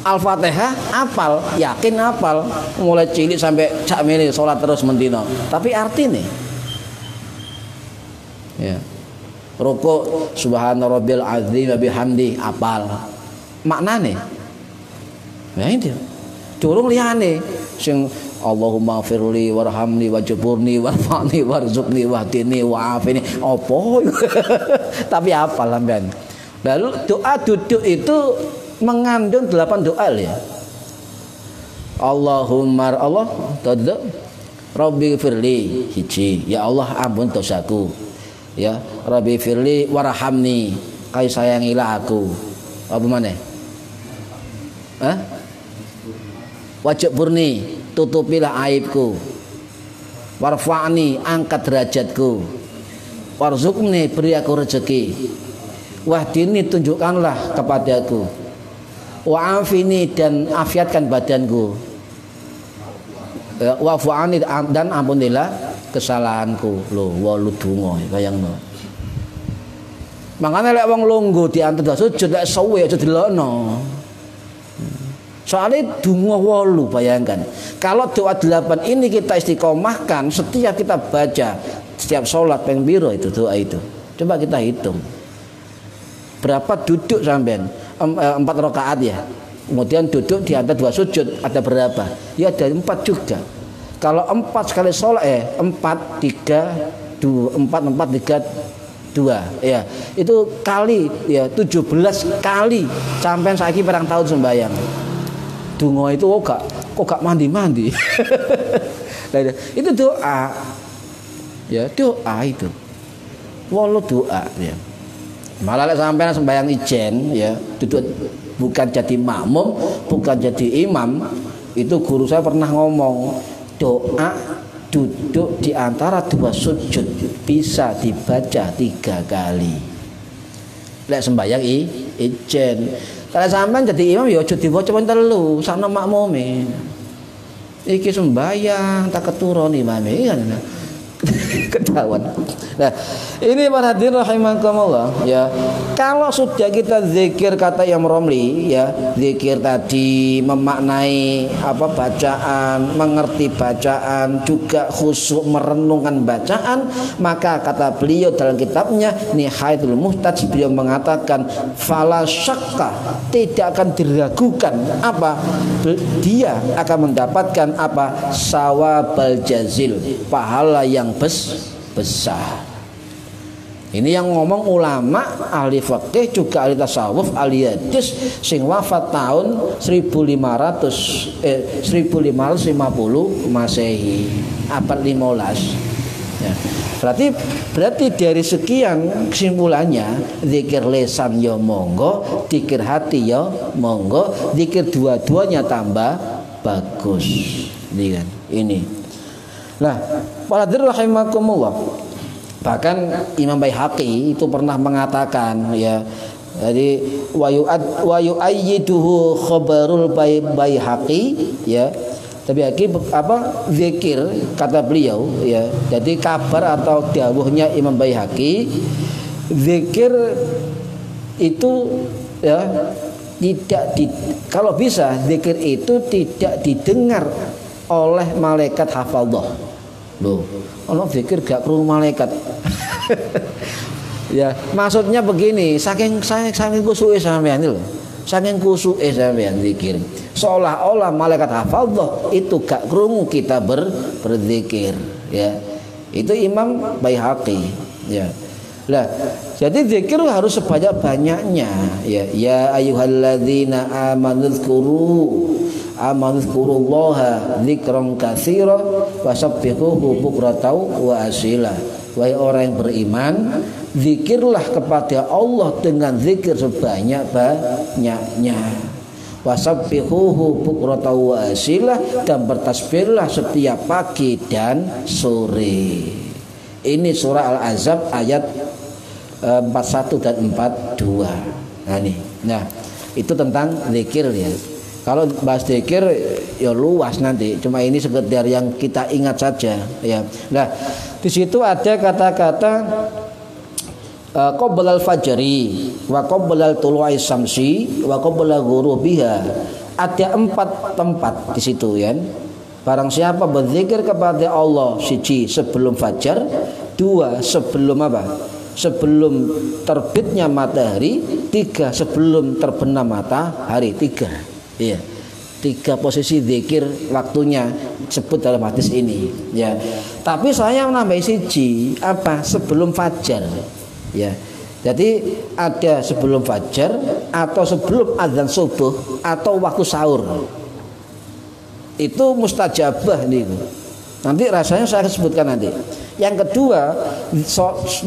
Al-Fatihah apal, yakin apal, mulai cilik sampai cak mene salat terus mendino. Tapi artinya ya. Rukuk subhana rabbil azim wa bihamdi apal. Maknane. Ya itu. Durung liyane sing Allahumma firli warhamni wajburni warfani warzuqni wahdini wa'afini. Apa? Tapi apal sampean. Lalu doa duduk itu mengandung 8 doa ya. Allahumma Allah tadza Rabbi firli hiji, ya Allah ampun dosaku. Ya, Rabbi firli warhamni, kai sayangilah aku. Apa maneh? Wajburni, tutupilah aibku. Warfa'ni, angkat derajatku. Warzuqni, beri aku rezeki. Wahdini, tunjukkanlah kepadaku. Wa'afini, dan afiatkan badanku. Wa'fu'ani, dan ampunilah kesalahanku. Loh, walu donga bayangno. Makanya lek wong lungguh di antara sujud lek suwe aja dilokno. Soalnya donga 8 bayangkan. Kalau doa 8 ini kita istiqomahkan setiap kita baca setiap sholat ping piro itu doa itu. Coba kita hitung. Berapa duduk sampean? 4 rakaat ya. Kemudian duduk di antara 2 sujud ada berapa? Ya ada 4 juga. Kalau 4 sekali sholat 4 3 2 4 3 2 ya. Itu kali ya 17 kali sampean saiki perang tahun sembahyang. Donga itu kok gak mandi-mandi. Itu doa. Ya, doa itu. Walau doa ya. Malah sampean sembahyang ijen ya, duduk bukan jadi makmum, bukan jadi imam. Itu guru saya pernah ngomong, doa duduk di antara 2 sujud bisa dibaca 3 kali. Lek sembahyang ijen. Kalau sampean jadi imam ya aja diwaca pun 3 sakno makmume. Iki sembahyang tak keturun imame kan. ketahuan. Nah, ini para hadirin rahimakumullah ya. Kalau sudah kita zikir kata Imam Romli ya, zikir tadi memaknai apa bacaan, mengerti bacaan, juga khusyuk merenungkan bacaan, maka kata beliau dalam kitabnya Nihayatul Muhtaj, beliau mengatakan fala syakka, tidak akan diragukan apa dia akan mendapatkan apa sawabal jazil, pahala yang besar. Ini yang ngomong ulama ahli fikih, juga ahli tasawuf, ahli hadis sing wafat tahun 1550 Masehi, abad 15 ya. Berarti dari sekian kesimpulannya, zikir lisan ya monggo, zikir hati ya monggo, zikir dua-duanya tambah bagus. Ini kan ini. Nah, para hadirin rahimakumullah, bahkan Imam Baihaqi itu pernah mengatakan ya, jadi wa yu'ayyiduhu khabarul Baihaqi ya. Tapi apa zikir kata beliau ya. Jadi kabar atau dawuhnya Imam Baihaqi, zikir itu ya kalau bisa zikir itu tidak didengar oleh malaikat hafadzah. Loh, ono zikir gak perlu malaikat. Ya, maksudnya begini, saking kusuke sampean itu loh. Saking kusuke sampean zikir. Seolah-olah malaikat hafadzah itu gak krungu kita berzikir, ya. Itu Imam Baihaqi, ya. Lah, jadi zikir harus sebanyak-banyaknya, ya. Ya ayyuhalladzina amanu dzkurullaha dzikran katsira wasabbihuhu bukratan wa asila. Wahai orang yang beriman, zikirlah kepada Allah dengan zikir sebanyak-banyaknya. Wasabbihuhu bukratan wa asila, dan bertasbihlah setiap pagi dan sore. Ini surah Al-Ahzab ayat 41 dan 42. Nah ini. Nah, itu tentang zikir ya. Kalau bahas zikir ya luas nanti. Cuma ini sekedar yang kita ingat saja ya. Nah, di situ ada kata-kata qabla al-fajri wa qabla tulu'i syamsi wa qabla ghurubiha. Ada 4 tempat di situ ya. Barang siapa berzikir kepada Allah, siji sebelum fajar, 2 sebelum apa? Sebelum terbitnya matahari, 3 sebelum terbenam matahari, 3. Iya, 3 posisi zikir waktunya sebut dalam hadis ini. Ya, tapi saya menambah siji apa sebelum fajar. Ya, jadi ada sebelum fajar atau sebelum azan subuh atau waktu sahur. Itu mustajabah nih. Nanti rasanya saya akan sebutkan nanti. Yang kedua,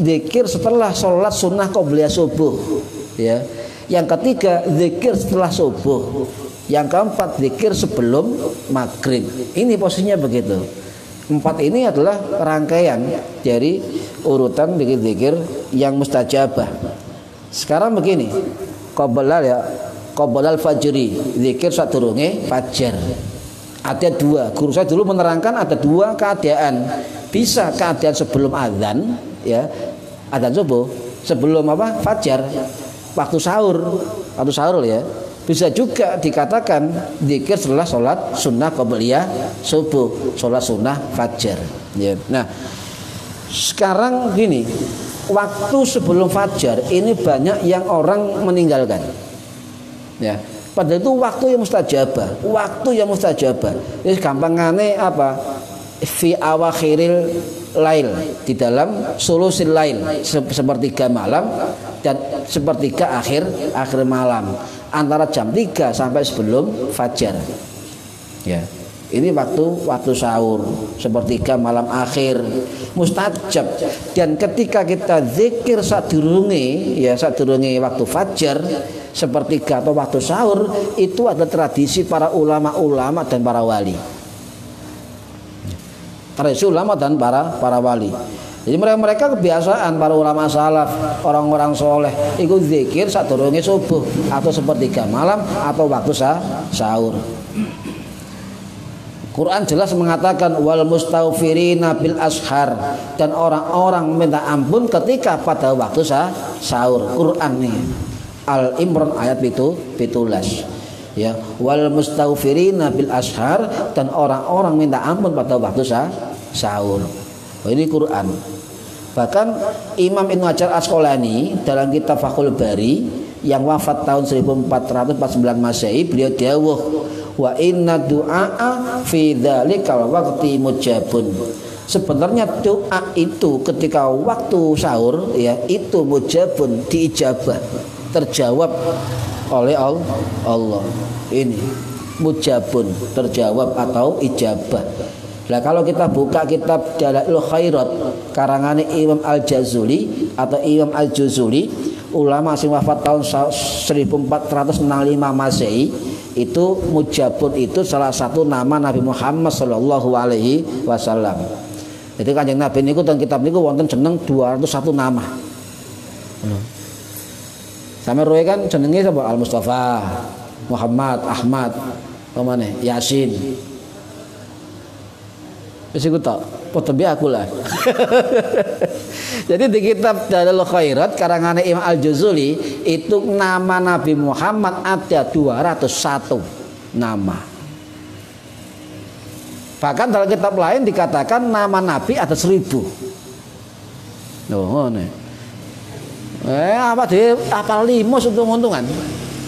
zikir setelah sholat sunnah qobliyah subuh. Ya. Yang ketiga, zikir setelah subuh. Yang keempat, zikir sebelum maghrib. Ini posisinya begitu. 4 ini adalah rangkaian dari urutan zikir yang mustajabah. Sekarang begini, qoblal fajri, zikir sadurunge fajar. Ada 2. Guru saya dulu menerangkan ada 2 keadaan. Bisa keadaan sebelum azan, ya, azan subuh, sebelum apa? Fajar, waktu sahur ya. Bisa juga dikatakan zikir setelah sholat sunnah qobliyah subuh, sholat sunnah fajar. Ya. Nah, sekarang gini, waktu sebelum fajar ini banyak yang orang meninggalkan. Ya, padahal itu waktu yang mustajabah. Ini gampangane apa? Fi awakhiril lail, di dalam sulusil lail, sepertiga malam dan sepertiga akhir malam, antara jam 3 sampai sebelum fajar. Ya. Ini waktu sahur, sepertiga malam akhir, mustajab. Dan ketika kita zikir sadurunge waktu fajar, sepertiga atau waktu sahur, itu ada tradisi para ulama dan para wali. Tradisi ulama dan para wali. Jadi mereka kebiasaan para ulama salaf, orang-orang soleh, ikut zikir sadurunge subuh atau sepertiga malam atau waktu sahur. Quran jelas mengatakan wal mustaghfirina bil ashar, dan orang-orang minta ampun ketika pada waktu sahur. Quran nih. Al Imran ayat 17. Ya, wal mustaghfirina bil ashar, dan orang-orang minta ampun pada waktu sahur. Oh, ini Quran. Bahkan Imam Ibnu Hajar Asqalani dalam kitab Fathul Bari yang wafat tahun 1449 Masehi, beliau dawuh wa inna du'a fi dzalikal waqti mujabun. Sebenarnya doa itu ketika waktu sahur ya itu mujabun, diijabah, terjawab oleh Allah. Ini mujabun, terjawab atau ijabah. Nah, kalau kita buka kitab Dalailul Khairat karangan Imam Al-Jazuli atau Imam Al-Juzuli, ulama sing wafat tahun 1465 Masehi, itu mujabun itu salah satu nama Nabi Muhammad sallallahu alaihi wasallam. Jadi Kanjeng Nabi niku teng kitab niku wonten jeneng 201 nama. Sampe roe kan jenenge sapa? Al Mustafa, Muhammad, Ahmad, pamane Yasin. Wis iku tok, padha biye aku lah. Jadi di kitab Dalailul Khairat karangan Imam Al-Juzuli itu nama Nabi Muhammad ada 201 nama. Bahkan dalam kitab lain dikatakan nama Nabi ada 1000. Oh, nih. Apa dia apal 5 untung-untungan?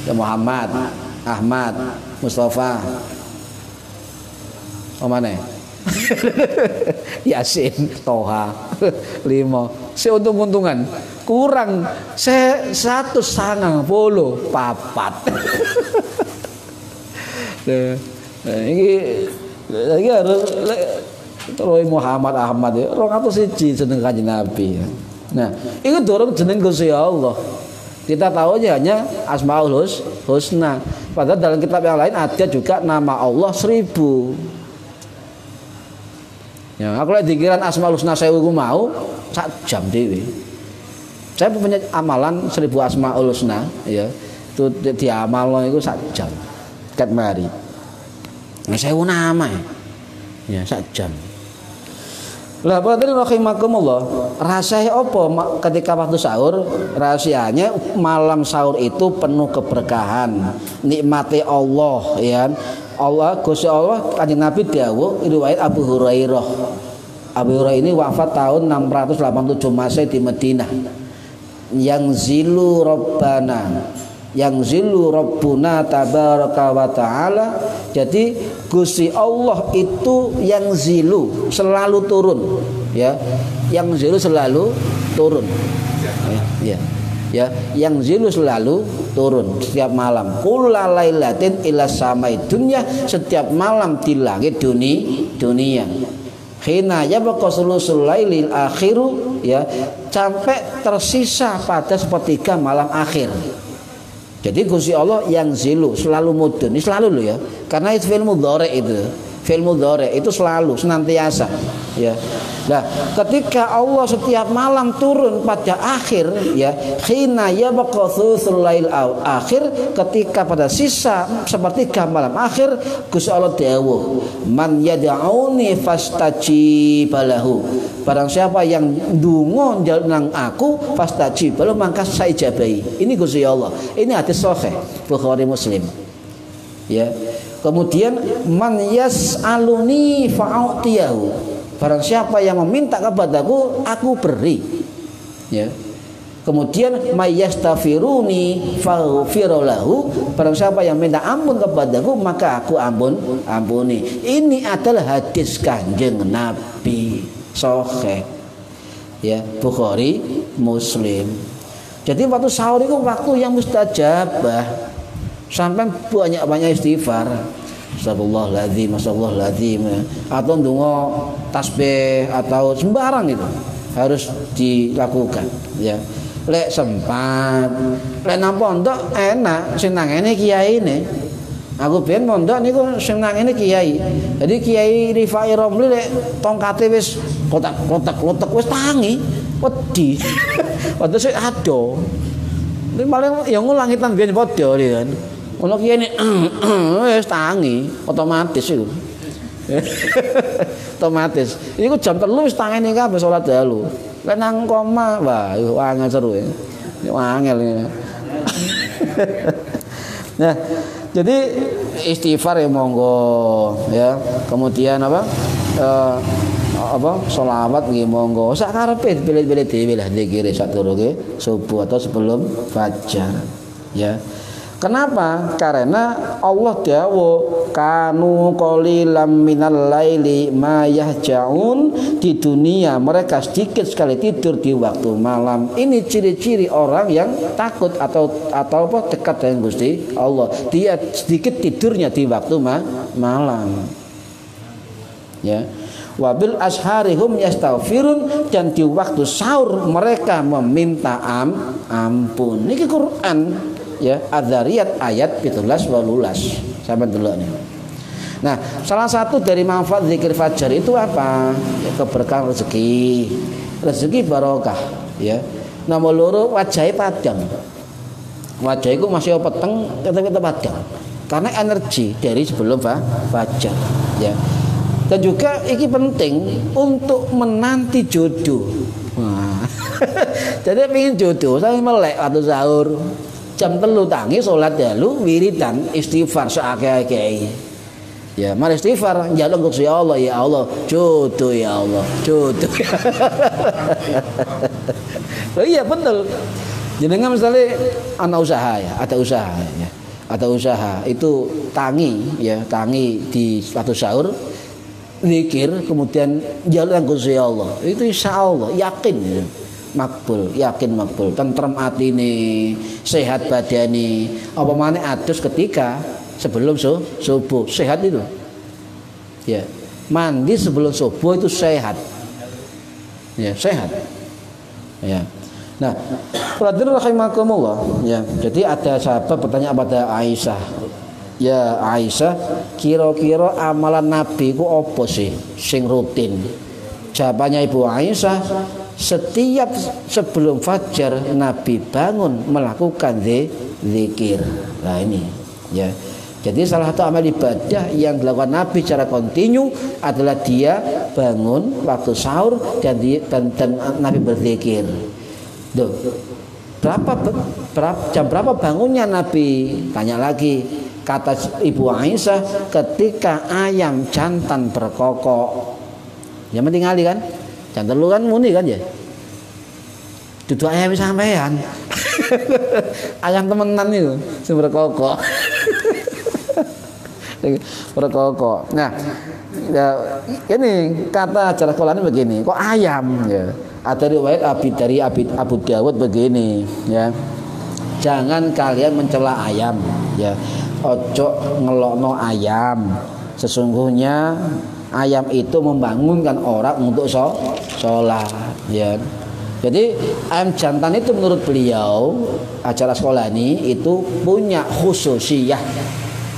Ya Muhammad, Ahmad, Mustafa. Oh mana? Yasin, Toha, 5. Seuntung-untungan kurang 190 papat. Ini harus Roy Muhammad Ahmad ya. 201 jeneng Kanjeng Nabi. Nah, itu dorong jeneng Gusti Allah. Kita tahu aja hanya Asmaul Husna. Padahal dalam kitab yang lain ada juga nama Allah 1000. Ya, aku lagi dikiran Asmaul Husna saya mau sak jam dewe. Saya punya amalan 1000 Asmaul Husna, ya. Itu diamalno itu sak jam. Kat mari. Nah, saya nama ya sak jam. Lah padahal rahimakumullah, rahasianya apa ketika waktu sahur? Rahasianya malam sahur itu penuh keberkahan, nikmati Allah ya. Allah Gusti Allah Kanjeng Nabi dawuh riwayat Abu Hurairah. Abu Hurairah ini wafat tahun 687 Masehi di Madinah. Yang zilu Rabbuna tabaraka wa taala. Jadi Gusti Allah itu yang zilu selalu turun ya. Yang zilu selalu turun. Ya. Ya, yang zilu selalu turun setiap malam. Kullalailatin ila samai dunya, setiap malam di langit dunia. Hina yabqa sulusul lailil akhiru ya, sampai tersisa pada sepertiga malam akhir. Jadi Gusti Allah yang zilu selalu mudun. Ini selalu loh ya. Karena itu fi'il mudhari itu. Fi'il mudhari itu selalu senantiasa ya. Nah, ketika Allah setiap malam turun pada akhir ya, khina yabqa thuluthul lail akhir, ketika pada sisa sepertiga malam akhir, Gusti Allah dawuh, man yad'uni fastajib lahu. Barang siapa yang ndonga nang aku fastajib lahu, maka saya ijabahi. Ini Gusti Allah. Ini hadis sahih Bukhari Muslim. Ya. Kemudian man yas'aluni fa'utiyahu. Barang siapa yang meminta kepadaku, aku beri. Ya. Kemudian mayyastafiruni faghfirlahu. Barang siapa yang minta ampun kepadaku, maka aku ampuni. Ini adalah hadis Kanjeng Nabi sahih. Ya, Bukhari Muslim. Jadi waktu sahur itu waktu yang mustajabah. Sampai banyak-banyak istighfar. Astagfirullahaladzim, astagfirullahaladzim, atau ndonga tasbih atau sembarang itu harus dilakukan ya. Lek sempat, lek nang pondok enak, sing nang ngene kiai ne. Aku biyen pondok niku sing nang ngene kiai. Jadi Kiai Rifai Romli lek tongkate wis kotak-kotak wis tangi, wedi. Padahal sik ado. Nek malah ya ngulangitan biyen padha kan. Ono kiye wis tangi otomatis itu. Otomatis. Iku jam 3 wis tangene kabeh salat dalu. Lah nang koma, wah, angel seru ya. Angel ini. Nah, jadi istighfar ya monggo ya. Kemudian apa? Sholawat nggih monggo. Sak karepe pilih-pilih dhewe lah zikir sadurunge subuh atau sebelum fajar. Ya. Kenapa? Karena Allah dawuh kanu qalilam minal laili ma yahjaun, di dunia mereka sedikit sekali tidur di waktu malam. Ini ciri-ciri orang yang takut atau apa dekat dengan Gusti Allah. Dia sedikit tidurnya di waktu malam. Ya. Wabil asharihum yastaghfirun, dan di waktu sahur mereka meminta ampun. Niki Quran. Ya, Adz-Dzariyat ayat 17-18. Sampai dulu nih. Nah, salah satu dari manfaat zikir fajar itu apa? Ya, keberkahan rezeki. Rezeki barokah, ya. Nomor loro wajahe padang. Wajah itu masih peteng, kita padang. Karena energi dari sebelum fajar, ya. Dan juga ini penting untuk menanti jodoh. Nah. Jadi pengen jodoh, saya melek waktu sahur. Jam 3 tangi salat dalu wiridan istighfar seakeh-akeh. Ya, mari istighfar njaluk Gusti Allah, ya Allah, jodoh ya Allah, jodoh. Oh iya betul. Jenengan misalnya anak usaha ya, ada usaha ya. Ada usaha itu tangi ya, tangi di suatu sahur zikir kemudian njaluk Gusti Allah. Itu insyaallah yakin ya. Makbul, yakin makbul, tentrem atine, sehat badani. Apa maneh adus ketika sebelum subuh, sehat itu. Ya. Mandi sebelum subuh itu sehat. Ya, sehat. Ya. Nah, hadirin rahimakumullah, ya. Jadi ada sahabat bertanya kepada Aisyah. Ya Aisyah, kira-kira amalan Nabi ku apa sih sing rutin? Jawabannya Ibu Aisyah, setiap sebelum fajar Nabi bangun melakukan zikir. Nah ini ya. Jadi salah satu amal ibadah yang dilakukan Nabi secara kontinu adalah dia bangun waktu sahur dan Nabi berzikir. Duh, jam berapa bangunnya Nabi? Tanya lagi. Kata Ibu Aisyah, ketika ayam jantan berkokok. Yang penting kali kan? Jangan terlalu kan muni kan ya. Duduk ayam sampean. Ayam temenan itu sing berkokok. Berkokok. Nah, ya, ini kata cara sekolahnya begini. Kok ayam ya? Ada riwayat dari Abu Dawud begini ya. Jangan kalian mencela ayam ya. Ojo ngelokno ayam. Sesungguhnya ayam itu membangunkan orang untuk sholat ya. Jadi ayam jantan itu menurut beliau acara sekolah ini itu punya khususiyah.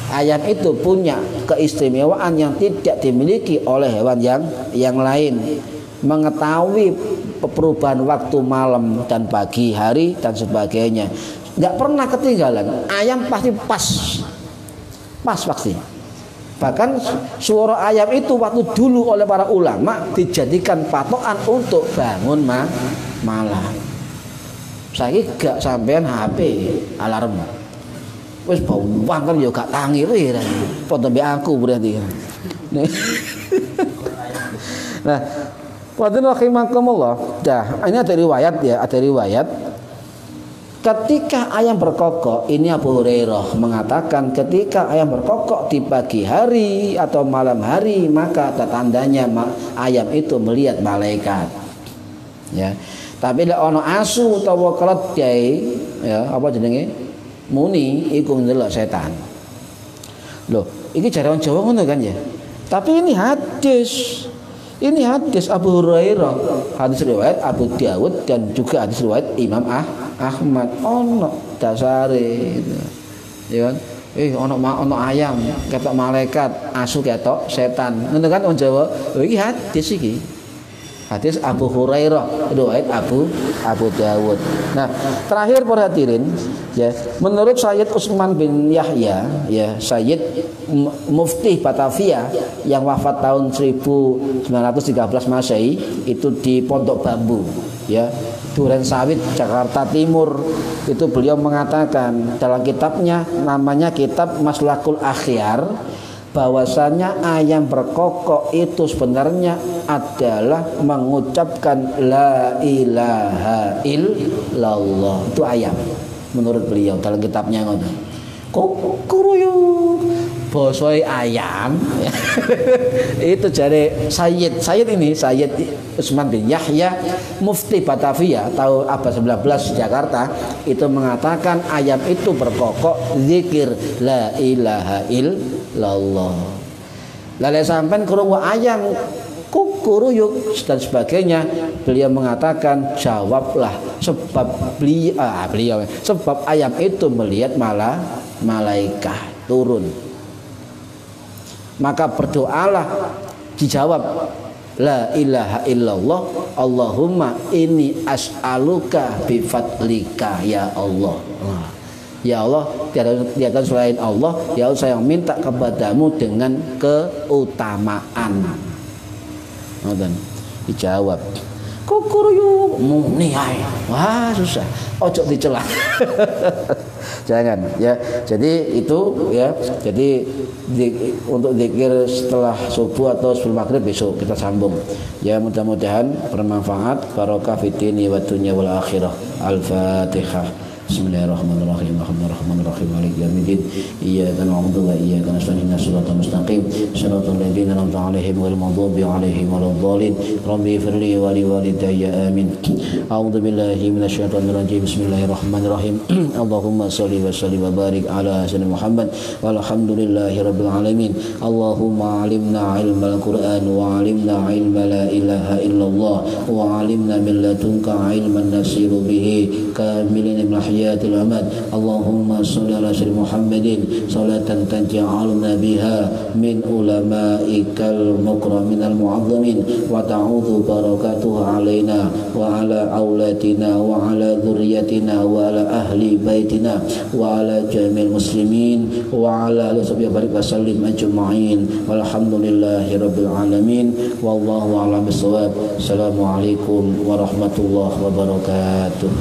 Ayam itu punya keistimewaan yang tidak dimiliki oleh hewan yang lain. Mengetahui perubahan waktu malam dan pagi hari dan sebagainya. Nggak pernah ketinggalan. Ayam pasti pas pasti. Bahkan suara ayam itu waktu dulu oleh para ulama dijadikan patokan untuk bangun malam. Saya gak sampean HP alarm. Wis bawang kan yo gak tangi kuwi. Padha mbek aku berarti. Nah, wadon rahimakumullah. Dah, ini ada riwayat ya, ada riwayat. Ketika ayam berkokok, ini Abu Hurairah mengatakan ketika ayam berkokok di pagi hari atau malam hari, maka tandanya ayam itu melihat malaikat. Ya. Tapi lek ana asu utawa keledai, ya, apa jenenge? Muni iku ndelok setan. Loh, iki jare wong Jawa ngono kan ya. Tapi ini hadis. Ini hadis Abu Hurairah, hadis riwayat Abu Dawud dan juga hadis riwayat Imam Ahmad. Ono dasare gitu. Ya kan? Ono ayam ketok malaikat, asu ketok setan. Ngono kan wong Jawa. Lho iki hadis iki. Hadis Abu Hurairah, riwayat Abu Dawud. Nah, terakhir para hadirin, ya, menurut Sayyid Utsman bin Yahya, ya, Sayyid Mufti Batavia yang wafat tahun 1913 Masehi, itu di Pondok Bambu, ya, Duren Sawit, Jakarta Timur. Itu beliau mengatakan dalam kitabnya, namanya kitab Maslakul Akhyar, bahwasanya ayam berkokok itu sebenarnya adalah mengucapkan la ilaha illallah. Itu ayam menurut beliau dalam kitabnya ngono. Kukuruyuk bosoi ayam. Itu jadi Sayyid Utsman bin Yahya, Mufti Batavia tahun abad 19 Jakarta, itu mengatakan ayam itu berkokok zikir la ilaha illallah. Lalu sampai krungu ayam kukuruyuk dan sebagainya, beliau mengatakan jawablah, sebab sebab ayam itu melihat malaikat turun. Maka berdoalah, dijawab la ilaha illallah, Allahumma inni as'aluka bifadlika ya Allah. Ya Allah, tiada selain Allah, ya Allah saya minta kepadamu dengan keutamaan. Dijawab kukuruyuk muni ae. Wah, susah. Ojo dicela. Jangan, ya. Jadi itu, ya. Jadi untuk zikir setelah subuh atau sebelum maghrib besok kita sambung. Ya, mudah-mudahan bermanfaat. Barokah fitini wa dunya wal akhirah. Al-Fatihah. Bismillahirrahmanirrahim. Alhamdulillahirrahmanirrahim. Maliki yaumiddin. Iyyaka na'budu wa iyyaka nasta'in. Shiratal mustaqim. Shiratal ladzina an'amta 'alaihim ghairil maghdubi 'alaihim waladdallin. Rabbi ighfirli wa li walidayya amin. A'udzu billahi minasyaitonir rajim. Bismillahirrahmanirrahim. Allahumma shalli wa sallim wa barik ala sayyidina Muhammad walhamdulillahirabbil alamin. Allahumma 'allimna 'ilmal Qur'an wa 'allimna 'ilma la ilaha illallah wa 'allimna min ladunka 'ilman nasiru bihi kamilin hayatil amad. Allahumma shalli ala sayyidina Muhammadin salatan taj'alna biha min ulama'ikal mukraminal mu'azzamin wa ta'udzu barakatuha alaina wa ala aulatina wa ala dzurriyyatina wa ala ahli baitina wa ala jami'il muslimin wa ala alihi wa sallim ajma'in walhamdulillahi rabbil alamin wallahu a'lam bissawab. Assalamualaikum warahmatullahi wabarakatuh.